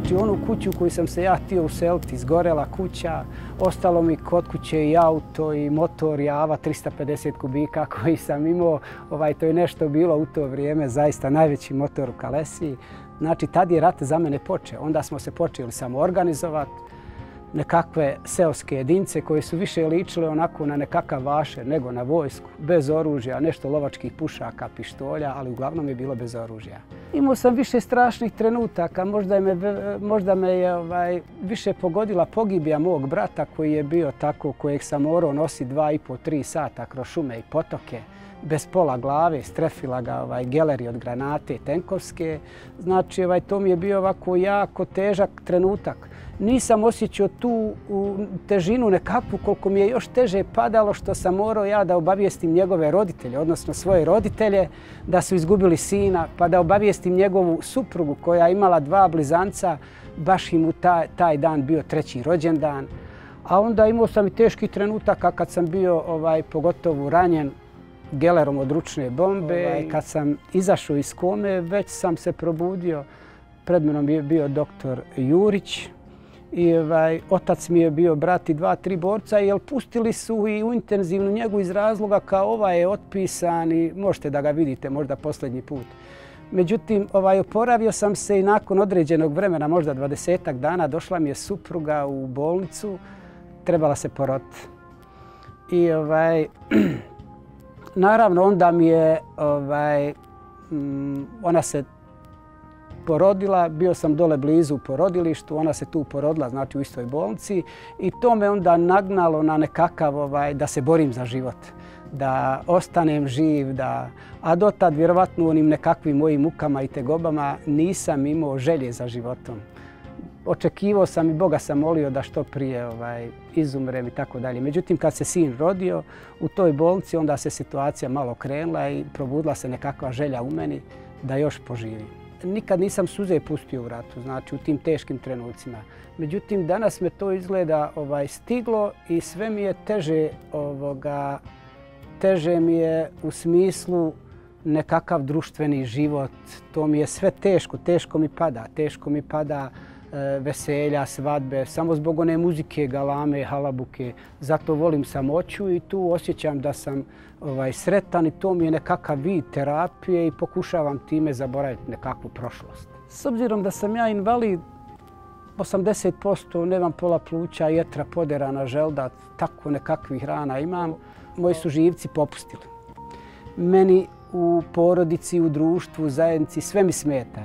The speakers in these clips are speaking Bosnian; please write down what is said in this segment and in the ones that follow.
Znači onu kuću koju sam se ja htio useliti, izgorela kuća, ostalo mi kod kuće i auto i motor Java 350 kubika koji sam imao. To je nešto bilo u to vrijeme, zaista najveći motor u Kalesiji. Znači tad je rat za mene počeo. Onda smo se počeli samo organizovati. Nekakve seoske jedinice koje su više ličile onako na nekakav vašer nego na vojsku, bez oružja, nešto lovačkih pušaka, pištolja, ali uglavnom je bilo bez oružja. Imao sam više strašnih trenutaka, možda me je više pogodila pogibija mog brata koji je bio tako, kojeg sam morao nositi 2,5-3 sata kroz šume i potoke, bez pola glave, strefila ga geleri od granate tenkovske. Znači to mi je bio ovako jako težak trenutak. Nisam osjećao tu težinu nekakvu koliko mi je još teže padalo što sam morao ja da obavijestim njegove roditelje, odnosno svoje roditelje da su izgubili sina, pa da obavijestim njegovu suprugu koja je imala 2 blizanca, baš im u taj dan bio 3. rođendan. A onda imao sam i teški trenutaka kad sam bio pogotovo ranjen gelerom od ručne bombe. Kad sam izašao iz kome, već sam se probudio. Pred menom je bio doktor Jurić i otac mi je bio brat i 2-3 borca, jer pustili su i u intenzivnu njegu iz razloga kao ovaj je otpisan i možete da ga vidite možda posljednji put. Međutim, oporavio sam se i nakon određenog vremena, možda 20-ak dana, došla mi je supruga u bolnicu, trebala se poroditi. I naravno onda mi je ona se porodila, bio sam dole blizu u porodilištu, ona se tu porodila, znači u istoj bolnici i to me onda nagnalo na nekakav da se borim za život, da ostanem živ, a dotad vjerovatno u onim nekakvim mojim mukama i tegobama nisam imao želje za životom. Očekivao sam i Boga sam molio da što prije izumrem i tako dalje. Međutim, kad se sin rodio u toj bolnici, onda se situacija malo krenula i probudila se nekakva želja u meni da još poživim. Nikad nisam suze pustio u ratu, znači u tim teškim trenucima. Međutim, danas me to izgleda stiglo i sve mi je teže mi je u smislu nekakav društveni život. To mi je sve teško mi pada veselja, svadbe, samo zbog one muzike, galame, halabuke. Zato volim samoću i tu osjećam da sam sretan i to mi je nekakav vid terapije i pokušavam time zaboraviti nekakvu prošlost. S obzirom da sam ja invalid, 80% nemam pola pluća, jetra poderana, želda, tako nekakvih rana imam, moji su živci popustili. Meni u porodici, u društvu, u zajednici sve mi smeta.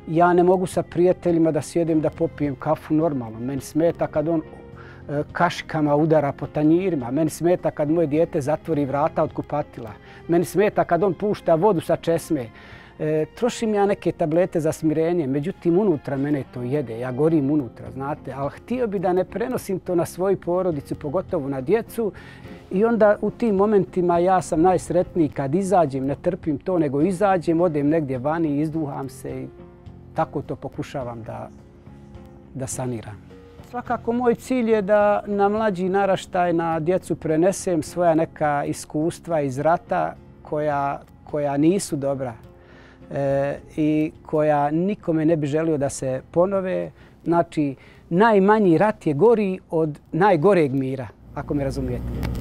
Ja ne mogu sa prijateljima da sjedem da popijem kafu normalno. Meni smeta kad on kašikama udara po tanjirima. Meni smeta kad moje dijete zatvori vrata od kupatila. Meni smeta kad on pušta vodu sa česme. Trošim ja neke tablete za smirenje, međutim unutra mene to jede. Ja gorim unutra, znate. Ali htio bi da ne prenosim to na svoju porodicu, pogotovo na djecu. I onda u tim momentima ja sam najsretniji kad izađem, ne trpim to, nego izađem, odem negdje vani, izduham se i tako to pokušavam da saniram. Svakako moj cilj je da na mlađi naraštaj, na djecu prenesem svoja neka iskustva iz rata koja nisu dobra i koja nikome ne bi želio da se ponove. Znači, najmanji rat je gori od najgoreg mira, ako me razumijete.